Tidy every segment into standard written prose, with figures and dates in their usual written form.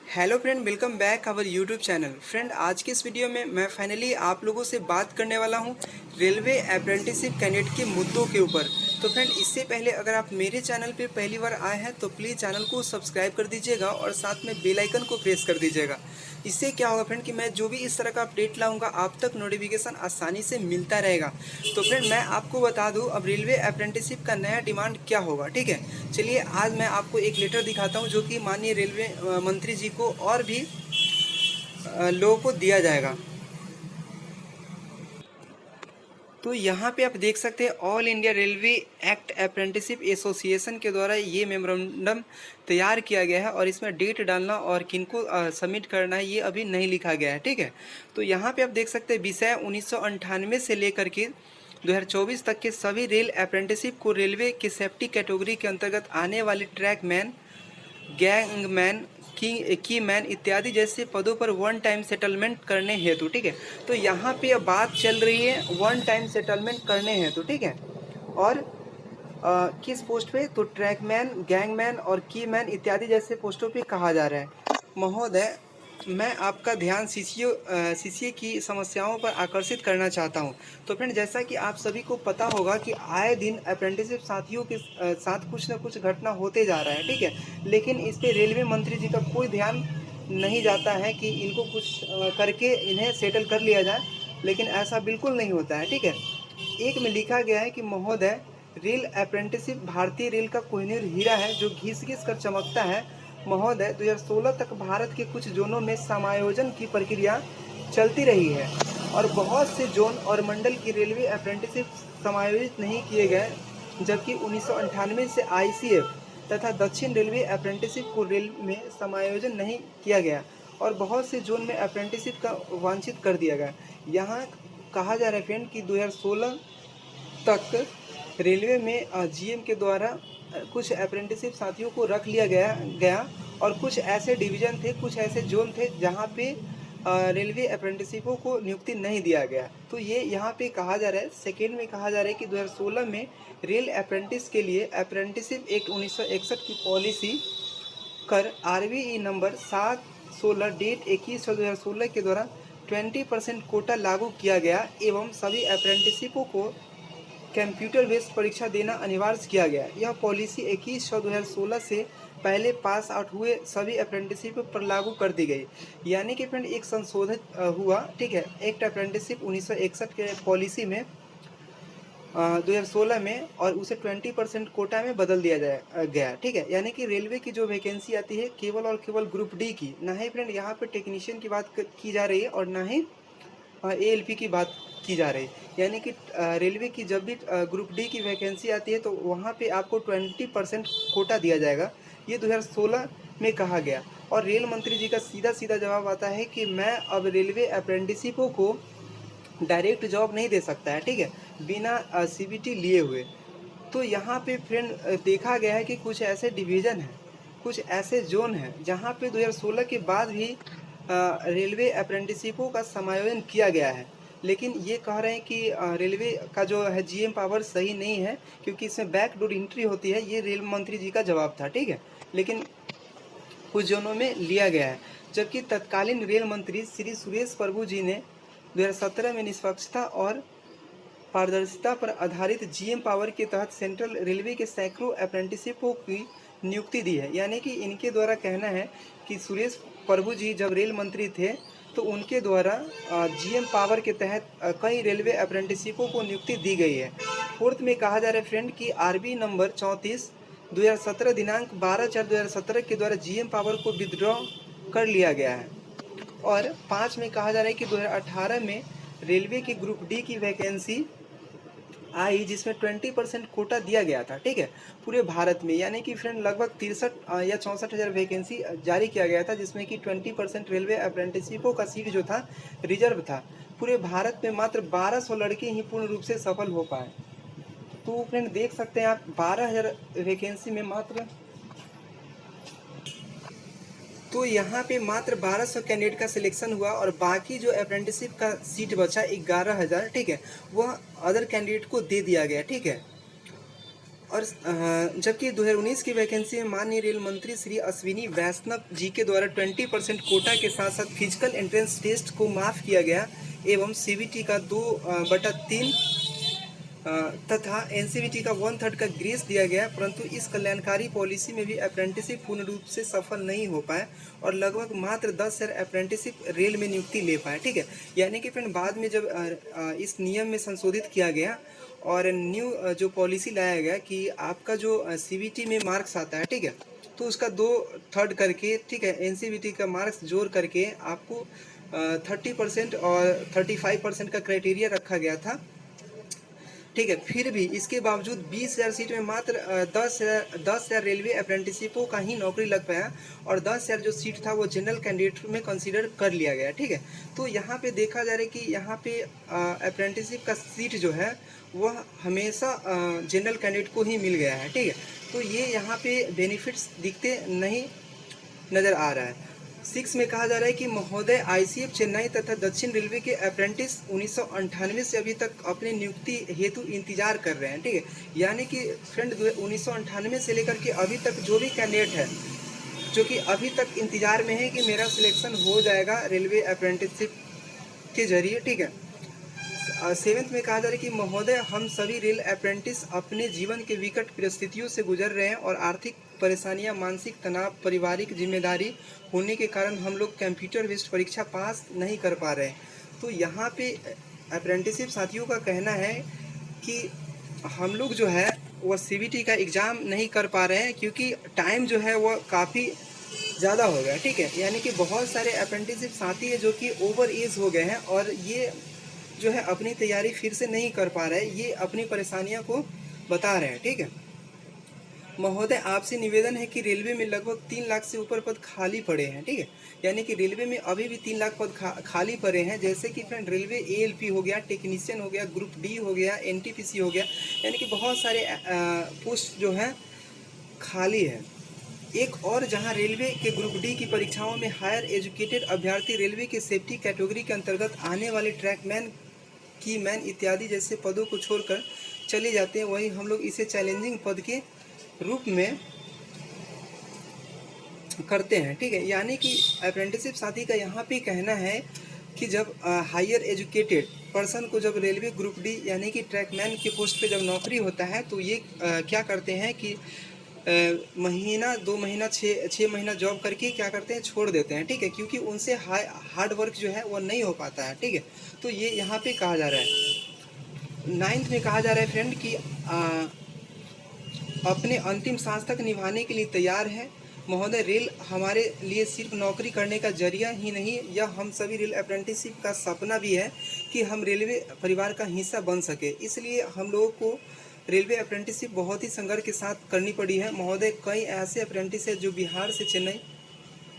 Hello friend, welcome back our YouTube channel. Friend, आज के इस वीडियो में मैं फाइनली आप लोगों से बात करने वाला हूं रेलवे अप्रेंटिसशिप कैंडिडेट के मुद्दों के ऊपर। तो फ्रेंड, इससे पहले अगर आप मेरे चैनल पे पहली बार आए हैं तो प्लीज़ चैनल को सब्सक्राइब कर दीजिएगा और साथ में बेल आइकन को प्रेस कर दीजिएगा। इससे क्या होगा फ्रेंड कि मैं जो भी इस तरह का अपडेट लाऊंगा आप तक नोटिफिकेशन आसानी से मिलता रहेगा। तो फ्रेंड, मैं आपको बता दूं अब रेलवे अप्रेंटिसशिप का नया डिमांड क्या होगा। ठीक है, चलिए आज मैं आपको एक लेटर दिखाता हूं जो कि माननीय रेलवे मंत्री जी को और भी लोगों को दिया जाएगा। तो यहाँ पे आप देख सकते हैं all India railway act apprenticeship association के द्वारा ये मेमोरेंडम तैयार किया गया है और इसमें डेट डालना और किनको सबमिट करना है ये अभी नहीं लिखा गया है। ठीक है, तो यहाँ पे आप देख सकते हैं विषय 1998 से लेकर के 2024 तक के सभी रेल अप्रेंटिसशिप को रेलवे की सेफ्टी कैटेगरी के अंतर्गत आने वाले ट्रैकमैन, गैंगमैन, की मैन इत्यादि जैसे पदों पर वन टाइम सेटलमेंट करने हेतु। ठीक है, तो यहाँ पे अब बात चल रही है वन टाइम सेटलमेंट करने हेतु। ठीक है, और किस पोस्ट पे, तो ट्रैकमैन, गैंगमैन और की मैन इत्यादि जैसे पोस्टों पे कहा जा रहा है। महोदय, मैं आपका ध्यान सीसीए की समस्याओं पर आकर्षित करना चाहता हूं। तो फ्रेंड, जैसा कि आप सभी को पता होगा कि आए दिन अप्रेंटिसशिप साथियों के साथ कुछ ना कुछ घटना होते जा रहा है। ठीक है, लेकिन इस पे रेलवे मंत्री जी का कोई ध्यान नहीं जाता है कि इनको कुछ करके इन्हें सेटल कर लिया जाए, लेकिन ऐसा बिल्कुल नहीं होता है। ठीक है, एक में लिखा गया है कि महोदय, रेल अप्रेंटिसशिप भारतीय रेल का कोहिनूर हीरा है जो घिस घिस कर चमकता है। महोदय, 2016 तक भारत के कुछ जोनों में समायोजन की प्रक्रिया चलती रही है और बहुत से जोन और मंडल की रेलवे अप्रेंटिसशिप समायोजित नहीं किए गए, जबकि 1998 से आईसीएफ तथा दक्षिण रेलवे अप्रेंटिसशिप को रेल में समायोजन नहीं किया गया और बहुत से जोन में अप्रेंटिसशिप का वांछित कर दिया गया। यहाँ कहा जा रहा है फ्रेंड कि 2016 तक रेलवे में जीएम के द्वारा कुछ अप्रेंटिसशिप साथियों को रख लिया गया और कुछ ऐसे डिवीज़न थे, कुछ ऐसे जोन थे जहाँ पे रेलवे अप्रेंटिसशिपों को नियुक्ति नहीं दिया गया। तो ये यहाँ पे कहा जा रहा है, सेकेंड में कहा जा रहा है कि 2016 में रेल अप्रेंटिस के लिए अप्रेंटिसशिप एक्ट 1961 की पॉलिसी कर आरबीई नंबर 7/16 डेट 21/2016 के द्वारा 20% कोटा लागू किया गया एवं सभी अप्रेंटिसशिपों को कंप्यूटर बेस्ड परीक्षा देना अनिवार्य किया गया। यह पॉलिसी 21/2016 से पहले पास आउट हुए सभी अप्रेंटिसशिप पर लागू कर दी गई। यानी कि फ्रेंड एक संशोधित हुआ। ठीक है, एक्ट अप्रेंटिसशिप 1961 के पॉलिसी में 2016 में और उसे 20% कोटा में बदल दिया गया। ठीक है, यानी कि रेलवे की जो वैकेंसी आती है केवल और केवल ग्रुप डी की, ना ही फ्रेंड यहाँ पे टेक्नीशियन की बात की जा रही है और ना ही एएलपी की बात की जा रही है। यानी कि रेलवे की जब भी ग्रुप डी की वैकेंसी आती है तो वहाँ पे आपको 20% कोटा दिया जाएगा। ये 2016 में कहा गया और रेल मंत्री जी का सीधा सीधा जवाब आता है कि मैं अब रेलवे अप्रेंटिसशिपों को डायरेक्ट जॉब नहीं दे सकता है। ठीक है, बिना सीबीटी लिए हुए। तो यहाँ पे फ्रेंड देखा गया है कि कुछ ऐसे डिवीज़न हैं, कुछ ऐसे जोन हैं जहाँ पे 2016 के बाद भी रेलवे अप्रेंटिसशिपों का समायोजन किया गया है। लेकिन ये कह रहे हैं कि रेलवे का जो है जीएम पावर सही नहीं है क्योंकि इसमें बैकडोर एंट्री होती है। ये रेल मंत्री जी का जवाब था। ठीक है, लेकिन कुछ जोनों में लिया गया है, जबकि तत्कालीन रेल मंत्री श्री सुरेश प्रभु जी ने 2017 में निष्पक्षता और पारदर्शिता पर आधारित जीएम पावर के तहत सेंट्रल रेलवे के सैकड़ों अप्रेंटिसशिपों की नियुक्ति दी है। यानी कि इनके द्वारा कहना है कि सुरेश प्रभु जी जब रेल मंत्री थे तो उनके द्वारा जीएम पावर के तहत कई रेलवे अप्रेंटिसशिपों को नियुक्ति दी गई है। फोर्थ में कहा जा रहा है फ्रेंड कि आरबी नंबर 34 2017 दिनांक 12/4/2017 के द्वारा जीएम पावर को विथड्रॉ कर लिया गया है। और 5 में कहा जा रहा है कि 2018 में रेलवे की ग्रुप डी की वैकेंसी आई जिसमें 20% कोटा दिया गया था। ठीक है, पूरे भारत में, यानी कि फ्रेंड लगभग 63 या 64,000 वैकेंसी जारी किया गया था जिसमें कि 20% रेलवे अप्रेंटिसशिपों का सीट जो था रिजर्व था। पूरे भारत में मात्र 1200 लड़के ही पूर्ण रूप से सफल हो पाए। तो फ्रेंड देख सकते हैं आप 12,000 वैकेंसी में मात्र, तो यहाँ पे मात्र 1200 कैंडिडेट का सिलेक्शन हुआ और बाकी जो अप्रेंटिसशिप का सीट बचा 11,000। ठीक है, वह अदर कैंडिडेट को दे दिया गया। ठीक है, और जबकि 2019 की वैकेंसी में माननीय रेल मंत्री श्री अश्विनी वैष्णव जी के द्वारा 20% कोटा के साथ साथ फिजिकल एंट्रेंस टेस्ट को माफ़ किया गया एवं सीबीटी का 2/3 तथा एनसीवीटी का 1/3 का ग्रेस दिया गया, परंतु इस कल्याणकारी पॉलिसी में भी अप्रेंटिसशिप पूर्ण रूप से सफल नहीं हो पाए और लगभग मात्र 10,000 अप्रेंटिसशिप रेल में नियुक्ति ले पाए। ठीक है, यानी कि फ्रेंड बाद में जब इस नियम में संशोधित किया गया और न्यू जो पॉलिसी लाया गया कि आपका जो सीबीटी में मार्क्स आता है, ठीक है, तो उसका 2/3 करके, ठीक है, एनसीवीटी का मार्क्स जोड़ करके आपको 30% और 35% का क्राइटेरिया रखा गया था। ठीक है, फिर भी इसके बावजूद 20,000 सीट में मात्र 10,000 रेलवे अप्रेंटिसशिपों का ही नौकरी लग पाया और 10,000 जो सीट था वो जनरल कैंडिडेट में कंसीडर कर लिया गया। ठीक है, तो यहाँ पे देखा जा रहा है कि यहाँ पे अप्रेंटिसशिप का सीट जो है वह हमेशा जनरल कैंडिडेट को ही मिल गया है। ठीक है, तो ये यहाँ पे बेनिफिट्स दिखते नहीं नज़र आ रहा है। 6 में कहा जा रहा है कि महोदय आईसीएफ चेन्नई तथा दक्षिण रेलवे के अप्रेंटिस 1998 से अभी तक अपनी नियुक्ति हेतु इंतजार कर रहे हैं। ठीक है, यानी कि फ्रेंड 1998 से लेकर के अभी तक जो भी कैंडिडेट है जो कि अभी तक इंतजार में है कि मेरा सिलेक्शन हो जाएगा रेलवे अप्रेंटिसशिप के जरिए। ठीक है, 7th में कहा जा रहा है कि महोदय हम सभी रेल अप्रेंटिस अपने जीवन के विकट परिस्थितियों से गुजर रहे हैं और आर्थिक परेशानियां, मानसिक तनाव, पारिवारिक जिम्मेदारी होने के कारण हम लोग कंप्यूटर बेस्ड परीक्षा पास नहीं कर पा रहे हैं। तो यहाँ पे अप्रेंटिसशिप साथियों का कहना है कि हम लोग जो है वह सीबीटी का एग्ज़ाम नहीं कर पा रहे हैं क्योंकि टाइम जो है वह काफ़ी ज़्यादा हो गया। ठीक है, यानी कि बहुत सारे अप्रेंटिसशिप साथी है जो कि ओवर एज हो गए हैं और ये जो है अपनी तैयारी फिर से नहीं कर पा रहे, ये अपनी परेशानियों को बता रहे हैं। ठीक है, महोदय आपसे निवेदन है कि रेलवे में लगभग 3 लाख से ऊपर पद खाली पड़े हैं। ठीक है, यानी कि रेलवे में अभी भी 3 लाख पद खाली पड़े हैं, जैसे कि फ्रेंड रेलवे एएलपी हो गया, टेक्नीशियन हो गया, ग्रुप डी हो गया, एनटीपीसी हो गया, यानी कि बहुत सारे पोस्ट जो हैं खाली है। एक और जहां रेलवे के ग्रुप डी की परीक्षाओं में हायर एजुकेटेड अभ्यर्थी रेलवे के सेफ्टी कैटेगरी के अंतर्गत आने वाले ट्रैकमैन, की मैन इत्यादि जैसे पदों को छोड़कर चले जाते हैं, वहीं हम लोग इसे चैलेंजिंग पद के रूप में करते हैं। ठीक है, यानी कि अप्रेंटिसशिप साथी का यहाँ पे कहना है कि जब हायर एजुकेटेड पर्सन को जब रेलवे ग्रुप डी यानी कि ट्रैकमैन के पोस्ट पे जब नौकरी होता है तो ये क्या करते हैं कि महीना 2 महीना 6 महीना जॉब करके क्या करते हैं, छोड़ देते हैं। ठीक है, क्योंकि उनसे हार्ड वर्क जो है वो नहीं हो पाता है। ठीक है, तो ये यहाँ पे कहा जा रहा है। 9th में कहा जा रहा है फ्रेंड कि अपने अंतिम सांस तक निभाने के लिए तैयार है महोदय। रेल हमारे लिए सिर्फ नौकरी करने का जरिया ही नहीं, यह हम सभी रेल अप्रेंटिसशिप का सपना भी है कि हम रेलवे परिवार का हिस्सा बन सके। इसलिए हम लोगों को रेलवे अप्रेंटिसशिप बहुत ही संघर्ष के साथ करनी पड़ी है महोदय। कई ऐसे अप्रेंटिस हैं जो बिहार से चेन्नई,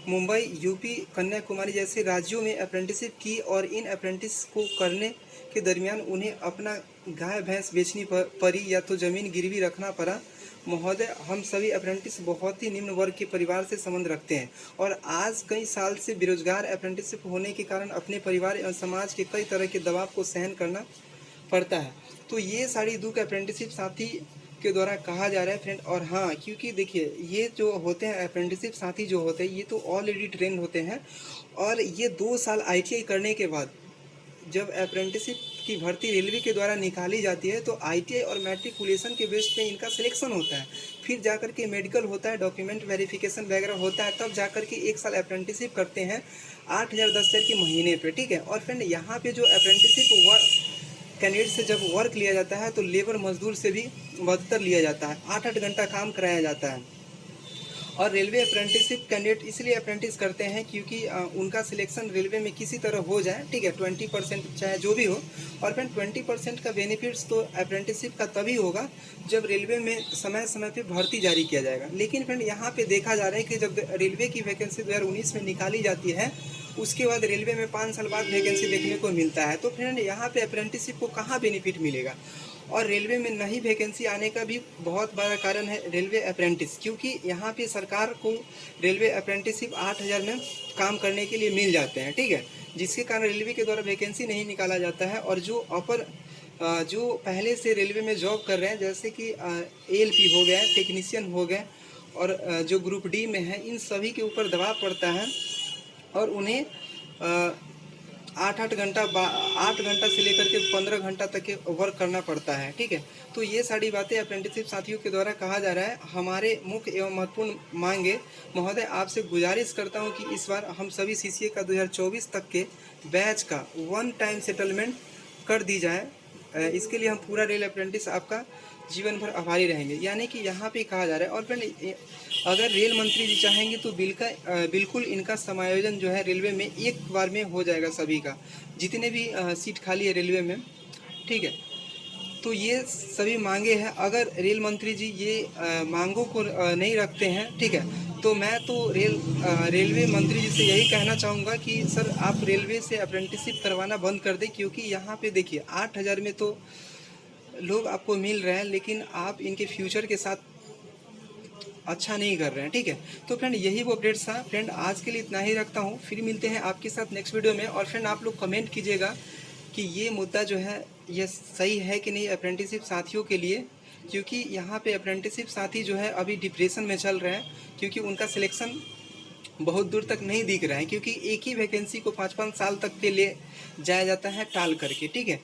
मुंबई, यूपी, कन्याकुमारी जैसे राज्यों में अप्रेंटिसशिप की और इन अप्रेंटिस को करने के दरमियान उन्हें अपना गाय भैंस बेचनी पड़ी या तो ज़मीन गिरवी रखना पड़ा। महोदय हम सभी अप्रेंटिस बहुत ही निम्न वर्ग के परिवार से संबंध रखते हैं और आज कई साल से बेरोजगार अप्रेंटिसशिप होने के कारण अपने परिवार एवं समाज के कई तरह के दबाव को सहन करना पड़ता है। तो ये सारी दुख अप्रेंटिसशिप साथी के द्वारा कहा जा रहा है फ्रेंड। और हाँ, क्योंकि देखिए ये जो होते हैं अप्रेंटिसशिप साथी जो होते हैं ये तो ऑलरेडी ट्रेंड होते हैं और ये 2 साल आईटीआई करने के बाद जब अप्रेंटिसशिप की भर्ती रेलवे के द्वारा निकाली जाती है तो आईटीआई और मैट्रिकुलेशन के बेस पे इनका सिलेक्शन होता है, फिर जाकर के मेडिकल होता है, डॉक्यूमेंट वेरिफिकेशन वगैरह होता है, तब जाकर के 1 साल अप्रेंटिसशिप करते हैं 8,000 10,000 के महीने पे। ठीक है, और फ्रेंड यहाँ पे जो अप्रेंटिसशिप कैंडिडेट से जब वर्क लिया जाता है तो लेबर मजदूर से भी बदतर लिया जाता है, 8-8 घंटा काम कराया जाता है। और रेलवे अप्रेंटिसशिप कैंडिडेट इसलिए अप्रेंटिस करते हैं क्योंकि उनका सिलेक्शन रेलवे में किसी तरह हो जाए। ठीक है, 20% चाहे जो भी हो। और फिर 20% का बेनिफिट्स तो अप्रेंटिसशिप का तभी होगा जब रेलवे में समय समय पे भर्ती जारी किया जाएगा। लेकिन फ्रेंड यहाँ पे देखा जा रहा है कि जब रेलवे की वैकेंसी 2019 में निकाली जाती है उसके बाद रेलवे में 5 साल बाद वैकेंसी देखने को मिलता है। तो फ्रेंड यहाँ पे अप्रेंटिसशिप को कहाँ बेनिफिट मिलेगा। और रेलवे में नई वैकेंसी आने का भी बहुत बड़ा कारण है रेलवे अप्रेंटिस, क्योंकि यहाँ पे सरकार को रेलवे अप्रेंटिसशिप 8,000 में काम करने के लिए मिल जाते हैं। ठीक है, जिसके कारण रेलवे के द्वारा वैकेंसी नहीं निकाला जाता है और जो अपर जो पहले से रेलवे में जॉब कर रहे हैं, जैसे कि एएलपी हो गए, टेक्नीशियन हो गए, और जो ग्रुप डी में है, इन सभी के ऊपर दबाव पड़ता है और उन्हें 8 घंटा से लेकर के 15 घंटा तक के वर्क करना पड़ता है। ठीक है, तो ये सारी बातें अप्रेंटिसशिप साथियों के द्वारा कहा जा रहा है। हमारे मुख्य एवं महत्वपूर्ण मांगे, महोदय आपसे गुजारिश करता हूं कि इस बार हम सभी सीसीए का 2024 तक के बैच का वन टाइम सेटलमेंट कर दी जाए। इसके लिए हम पूरा रेल अप्रेंटिस आपका जीवन भर आभारी रहेंगे, यानी कि यहाँ पे कहा जा रहा है। और फ्रेंड, अगर रेल मंत्री जी चाहेंगे तो बिल्कुल इनका समायोजन जो है रेलवे में एक बार में हो जाएगा, सभी का जितने भी सीट खाली है रेलवे में। ठीक है, तो ये सभी मांगे हैं। अगर रेल मंत्री जी ये मांगों को नहीं रखते हैं, ठीक है, तो मैं तो रेलवे मंत्री जी से यही कहना चाहूँगा कि सर आप रेलवे से अप्रेंटिसशिप करवाना बंद कर दें, क्योंकि यहाँ पे देखिए 8,000 में तो लोग आपको मिल रहे हैं, लेकिन आप इनके फ्यूचर के साथ अच्छा नहीं कर रहे हैं। ठीक है, तो फ्रेंड यही वो अपडेट्स था। फ्रेंड आज के लिए इतना ही रखता हूँ, फिर मिलते हैं आपके साथ नेक्स्ट वीडियो में। और फ्रेंड आप लोग कमेंट कीजिएगा कि ये मुद्दा जो है ये सही है कि नहीं अप्रेंटिसशिप साथियों के लिए, क्योंकि यहाँ पे अप्रेंटिसशिप साथी जो है अभी डिप्रेशन में चल रहे हैं, क्योंकि उनका सिलेक्शन बहुत दूर तक नहीं दिख रहा है, क्योंकि एक ही वैकेंसी को 5-5 साल तक के लिए जाया जाता है टाल करके। ठीक है,